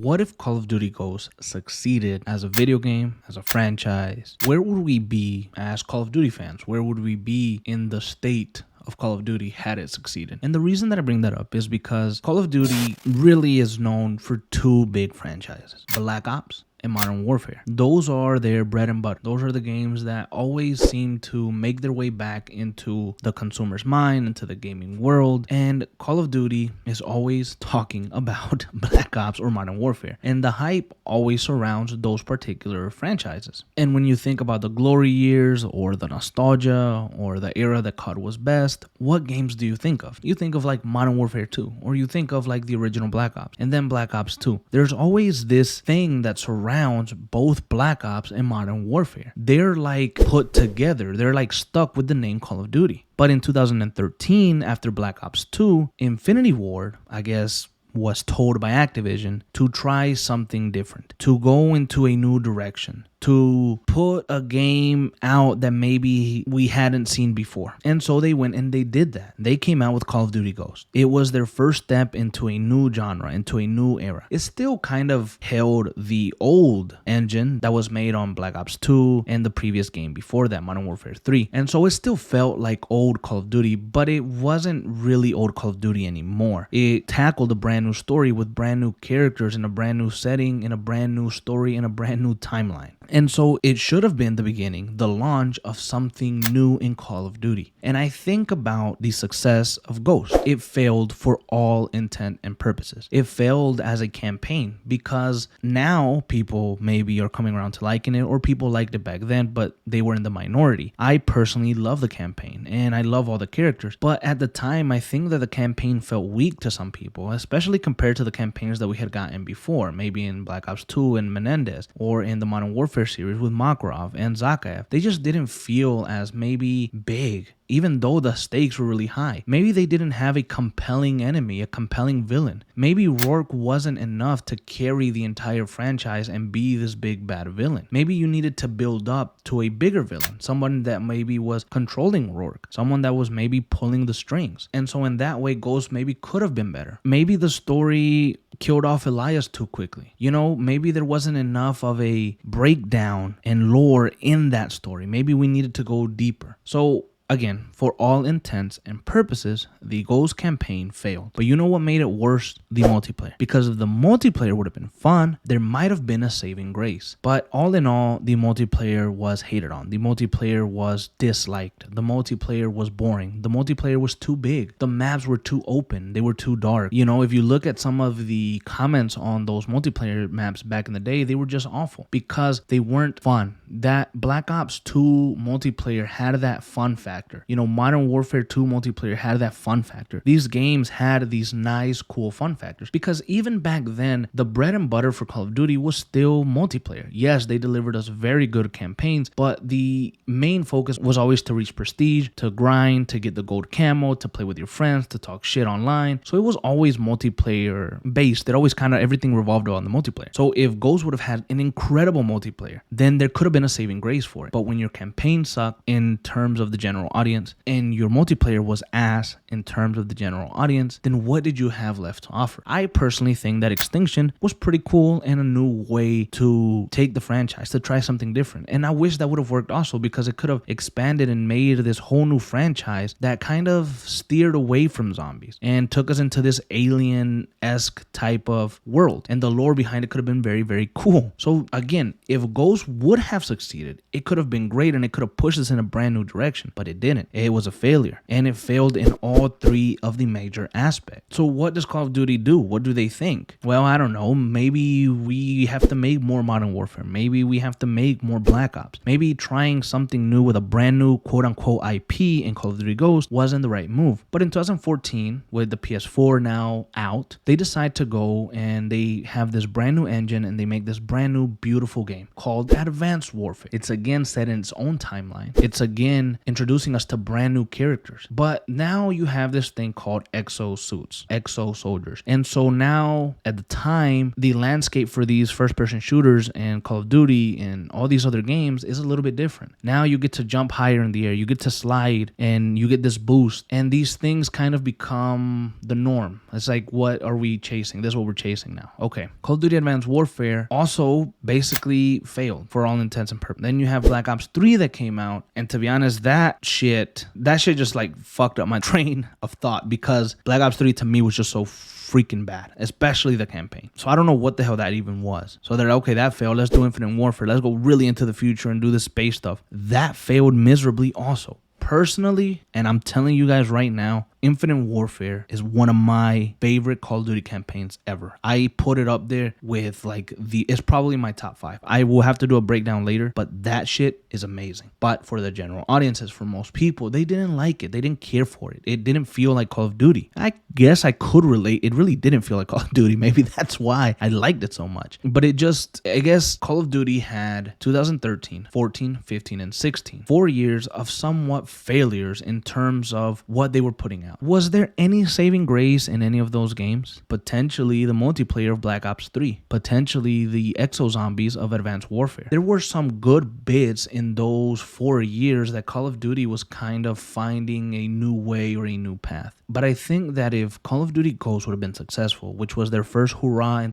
What if Call of Duty Ghosts succeeded as a video game, as a franchise? Where would we be as Call of Duty fans? Where would we be in the state of Call of Duty had it succeeded? And the reason that I bring that up is because Call of Duty really is known for two big franchises, Black Ops and Modern Warfare. Those are their bread and butter. Those are the games that always seem to make their way back into the consumer's mind, into the gaming world. And Call of Duty is always talking about Black Ops or Modern Warfare. And the hype always surrounds those particular franchises. And when you think about the glory years or the nostalgia or the era that COD was best, what games do you think of? You think of like Modern Warfare 2, or you think of like the original Black Ops and then Black Ops 2. There's always this thing that surrounds both Black Ops and Modern Warfare. They're like put together. They're like stuck with the name Call of Duty. But in 2013, after Black Ops 2, Infinity Ward, I guess, was told by Activision to try something different, to go into a new direction, to put a game out that maybe we hadn't seen before. And so they went and they did that. They came out with Call of Duty Ghosts. It was their first step into a new genre, into a new era. It still kind of held the old engine that was made on Black Ops 2 and the previous game before that, Modern Warfare 3. And so it still felt like old Call of Duty, but it wasn't really old Call of Duty anymore. It tackled a brand new story with brand new characters in a brand new setting, in a brand new story, in a brand new timeline. And so it should have been the beginning, the launch of something new in Call of Duty. And I think about the success of Ghost. It failed for all intent and purposes. It failed as a campaign because now people maybe are coming around to liking it, or people liked it back then, but they were in the minority. I personally love the campaign and I love all the characters. But at the time, I think that the campaign felt weak to some people, especially compared to the campaigns that we had gotten before, maybe in Black Ops 2 and Menendez, or in the Modern Warfare series with Makarov and Zakaev. They just didn't feel as maybe big, even though the stakes were really high. Maybe they didn't have a compelling enemy, a compelling villain. Maybe Rourke wasn't enough to carry the entire franchise and be this big bad villain. Maybe you needed to build up to a bigger villain, someone that maybe was controlling Rourke, someone that was maybe pulling the strings. And so in that way, Ghost maybe could have been better. Maybe the story killed off Elias too quickly. You know, maybe there wasn't enough of a breakdown and lore in that story. Maybe we needed to go deeper. So again, for all intents and purposes, the Ghost campaign failed. But you know what made it worse? The multiplayer. Because if the multiplayer would have been fun, there might have been a saving grace. But all in all, the multiplayer was hated on. The multiplayer was disliked. The multiplayer was boring. The multiplayer was too big. The maps were too open. They were too dark. You know, if you look at some of the comments on those multiplayer maps back in the day, they were just awful because they weren't fun. That Black Ops 2 multiplayer had that fun factor. You know, Modern Warfare 2 multiplayer had that fun factor. These games had these nice, cool fun factors because even back then, the bread and butter for Call of Duty was still multiplayer. Yes, they delivered us very good campaigns, but the main focus was always to reach prestige, to grind, to get the gold camo, to play with your friends, to talk shit online. So it was always multiplayer based. It always kind of everything revolved around the multiplayer. So if Ghost would have had an incredible multiplayer, then there could have been a saving grace for it. But when your campaign sucked in terms of the general audience and your multiplayer was ass in terms of the general audience, then what did you have left to offer? I personally think that Extinction was pretty cool and a new way to take the franchise, to try something different. And I wish that would have worked also because it could have expanded and made this whole new franchise that kind of steered away from zombies and took us into this alien-esque type of world. And the lore behind it could have been very, very cool. So again, if Ghost would have succeeded, it could have been great and it could have pushed us in a brand new direction, but it didn't. It was a failure and it failed in all three of the major aspects. So what does Call of Duty do? What do they think? Well, I don't know. Maybe we have to make more Modern Warfare. Maybe we have to make more Black Ops. Maybe trying something new with a brand new quote-unquote IP in Call of Duty Ghosts wasn't the right move. But in 2014, with the PS4 now out, they decide to go and they have this brand new engine and they make this brand new beautiful game called Advanced Warfare. It's again set in its own timeline. It's again introducing introducing us to brand new characters. But now you have this thing called exo suits, exo soldiers. And so now at the time, the landscape for these first person shooters and Call of Duty and all these other games is a little bit different. Now you get to jump higher in the air, you get to slide, and you get this boost. And these things kind of become the norm. It's like, what are we chasing? This is what we're chasing now. Okay. Call of Duty Advanced Warfare also basically failed for all intents and purposes. Then you have Black Ops 3 that came out. And to be honest, that shit just like fucked up my train of thought, because Black Ops 3 to me was just so freaking bad, especially the campaign. So I don't know what the hell that even was. So they're okay, that failed. Let's do Infinite Warfare. Let's go really into the future and do the space stuff. That failed miserably also. Personally, and I'm telling you guys right now, Infinite Warfare is one of my favorite Call of Duty campaigns ever. I put it up there with it's probably my top 5. I will have to do a breakdown later, but that shit is amazing. But for the general audiences, for most people, they didn't like it. They didn't care for it. It didn't feel like Call of Duty. I guess I could relate. It really didn't feel like Call of Duty. Maybe that's why I liked it so much. But I guess Call of Duty had 2013, 14, 15, and 16. 4 years of somewhat failures in terms of what they were putting out. Was there any saving grace in any of those games? Potentially the multiplayer of Black Ops 3. Potentially the exo zombies of Advanced Warfare. There were some good bits in those 4 years that Call of Duty was kind of finding a new way or a new path. But I think that if Call of Duty Ghosts would have been successful, which was their first hurrah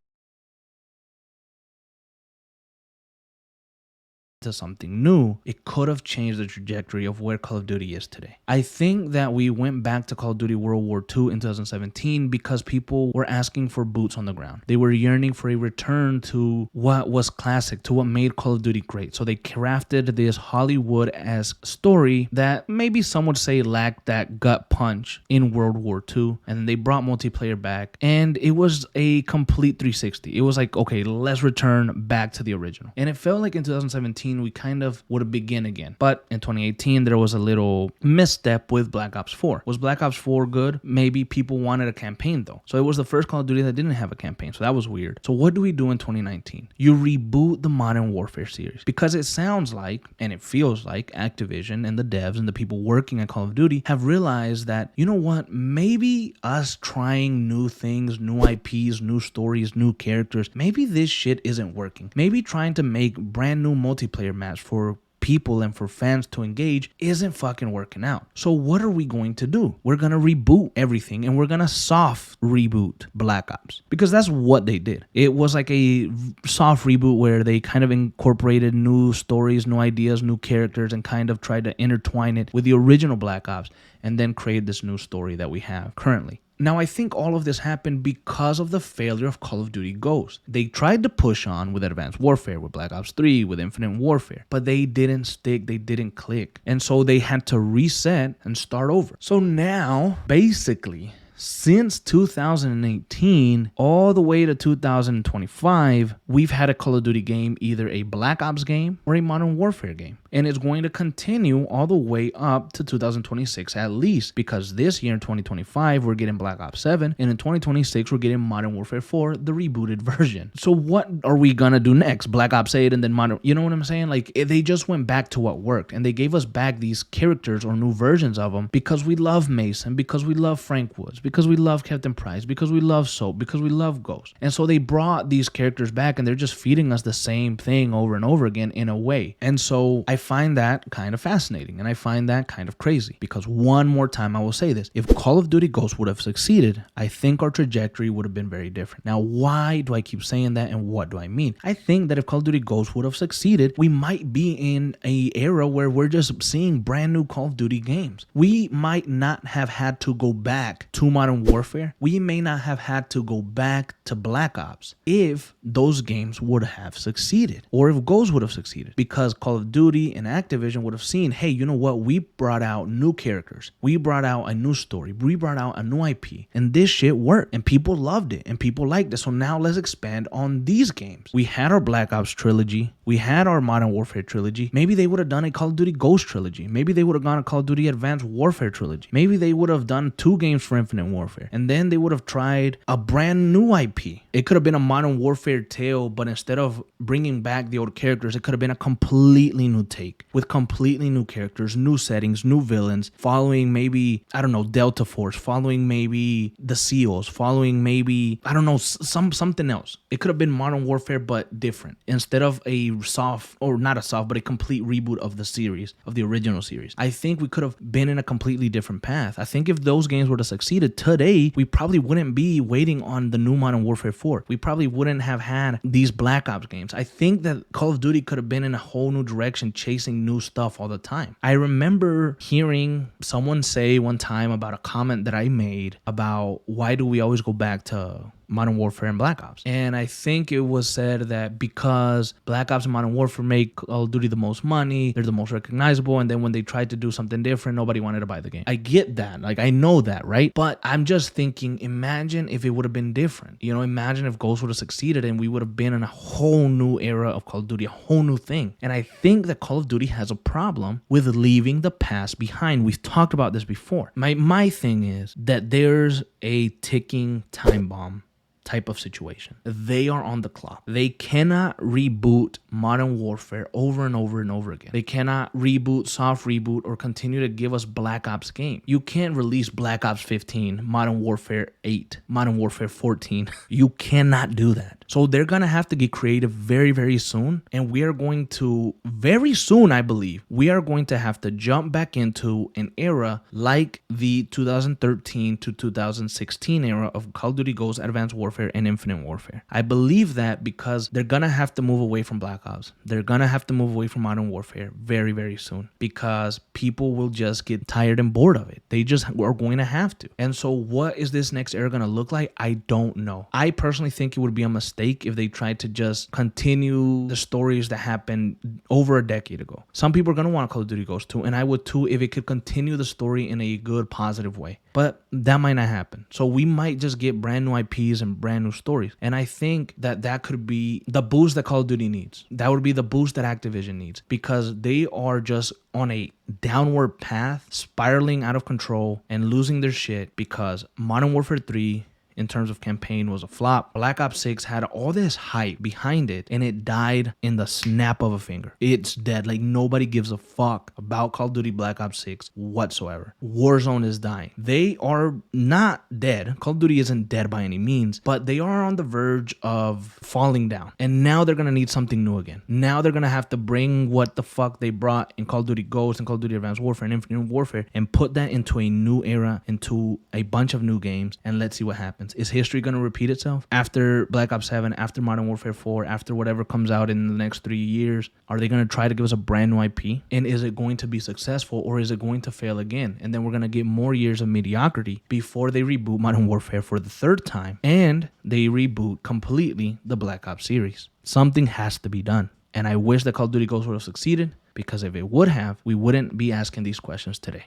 to something new, it could have changed the trajectory of where Call of Duty is today. I think that we went back to Call of Duty World War II in 2017 because people were asking for boots on the ground. They were yearning for a return to what was classic, to what made Call of Duty great. So they crafted this Hollywood-esque story that maybe some would say lacked that gut punch in World War II, and they brought multiplayer back, and it was a complete 360. It was like, okay, let's return back to the original. And it felt like in 2017 we kind of would have begin again. But in 2018, there was a little misstep with Black Ops 4. Was Black Ops 4 good? Maybe. People wanted a campaign though. So it was the first Call of Duty that didn't have a campaign. So that was weird. So what do we do in 2019? You reboot the Modern Warfare series, because it sounds like, and it feels like, Activision and the devs and the people working at Call of Duty have realized that, you know what, maybe us trying new things, new IPs, new stories, new characters, maybe this shit isn't working. Maybe trying to make brand new multiplayer maps for people and for fans to engage isn't fucking working out. So what are we going to do? We're going to reboot everything, and we're going to soft reboot Black Ops, because that's what they did. It was like a soft reboot where they kind of incorporated new stories, new ideas, new characters, and kind of tried to intertwine it with the original Black Ops, and then create this new story that we have currently. Now, I think all of this happened because of the failure of Call of Duty Ghosts. They tried to push on with Advanced Warfare, with Black Ops 3, with Infinite Warfare, but they didn't stick, they didn't click. And so they had to reset and start over. So now, basically, since 2018 all the way to 2025, we've had a Call of Duty game, either a Black Ops game or a Modern Warfare game. And it's going to continue all the way up to 2026 at least, because this year in 2025, we're getting Black Ops 7, and in 2026, we're getting Modern Warfare 4, the rebooted version. So what are we gonna do next? Black Ops 8 and then Modern, you know what I'm saying? Like, they just went back to what worked, and they gave us back these characters or new versions of them because we love Mason, because we love Frank Woods, because we love Captain Price, because we love Soap, because we love Ghost. And so they brought these characters back, and they're just feeding us the same thing over and over again in a way. And so I find that kind of fascinating, and I find that kind of crazy, because one more time I will say this: if Call of Duty Ghosts would have succeeded, I think our trajectory would have been very different. Now, why do I keep saying that, and what do I mean? I think that if Call of Duty Ghosts would have succeeded, we might be in an era where we're just seeing brand new Call of Duty games. We might not have had to go back to Modern Warfare. We may not have had to go back to Black Ops if those games would have succeeded, or if Ghosts would have succeeded, because Call of Duty and Activision would have seen, hey, you know what? We brought out new characters. We brought out a new story. We brought out a new IP, and this shit worked, and people loved it, and people liked it. So now let's expand on these games. We had our Black Ops trilogy. We had our Modern Warfare trilogy. Maybe they would have done a Call of Duty Ghost trilogy. Maybe they would have gone a Call of Duty Advanced Warfare trilogy. Maybe they would have done 2 games for Infinite Warfare, and then they would have tried a brand new IP. It could have been a Modern Warfare tale, but instead of bringing back the old characters, it could have been a completely new tale. take with completely new characters, new settings, new villains, following maybe, I don't know, Delta Force, following maybe the SEALs, following maybe, I don't know, something else. It could have been Modern Warfare, but different. Instead of a soft, or not a soft, but a complete reboot of the series, of the original series. I think we could have been in a completely different path. I think if those games were to succeeded today, we probably wouldn't be waiting on the new Modern Warfare 4. We probably wouldn't have had these Black Ops games. I think that Call of Duty could have been in a whole new direction, chasing new stuff all the time. I remember hearing someone say one time about a comment that I made about why do we always go back to Modern Warfare and Black Ops. And I think it was said that because Black Ops and Modern Warfare make Call of Duty the most money, they're the most recognizable, and then when they tried to do something different, nobody wanted to buy the game. I get that. Like, I know that, right? But I'm just thinking, imagine if it would have been different. You know, imagine if Ghosts would have succeeded and we would have been in a whole new era of Call of Duty, a whole new thing. And I think that Call of Duty has a problem with leaving the past behind. We've talked about this before. My thing is that there's a ticking time bomb type of situation. They are on the clock. They cannot reboot Modern Warfare over and over and over again. They cannot reboot, soft reboot, or continue to give us Black Ops game. You can't release Black Ops 15, Modern Warfare 8, Modern Warfare 14. You cannot do that. So they're going to have to get creative very, very soon. And we are going to, very soon, I believe, we are going to have to jump back into an era like the 2013 to 2016 era of Call of Duty Ghosts, Advanced Warfare, and Infinite Warfare. I believe that because they're going to have to move away from Black Ops. They're going to have to move away from Modern Warfare very, very soon because people will just get tired and bored of it. They just are going to have to. And so what is this next era going to look like? I don't know. I personally think it would be a mistake if they tried to just continue the stories that happened over a decade ago. Some people are going to want Call of Duty Ghosts too, and I would too if it could continue the story in a good, positive way. But that might not happen. So we might just get brand new IPs and brand new stories. And I think that that could be the boost that Call of Duty needs. That would be the boost that Activision needs because they are just on a downward path, spiraling out of control and losing their shit because Modern Warfare 3 in terms of campaign was a flop. Black Ops 6 had all this hype behind it and it died in the snap of a finger. It's dead. Like nobody gives a fuck about Call of Duty Black Ops 6 whatsoever. Warzone is dying. They are not dead. Call of Duty isn't dead by any means, but they are on the verge of falling down. And now they're going to need something new again. Now they're going to have to bring what the fuck they brought in Call of Duty Ghosts and Call of Duty Advanced Warfare and Infinite Warfare and put that into a new era, into a bunch of new games, and let's see what happens. Is history going to repeat itself? After Black Ops 7, after Modern Warfare 4, after whatever comes out in the next 3 years, are they going to try to give us a brand new IP? And is it going to be successful or is it going to fail again? And then we're going to get more years of mediocrity before they reboot Modern Warfare for the third time and they reboot completely the Black Ops series. Something has to be done. And I wish that Call of Duty Ghosts would have succeeded because if it would have, we wouldn't be asking these questions today.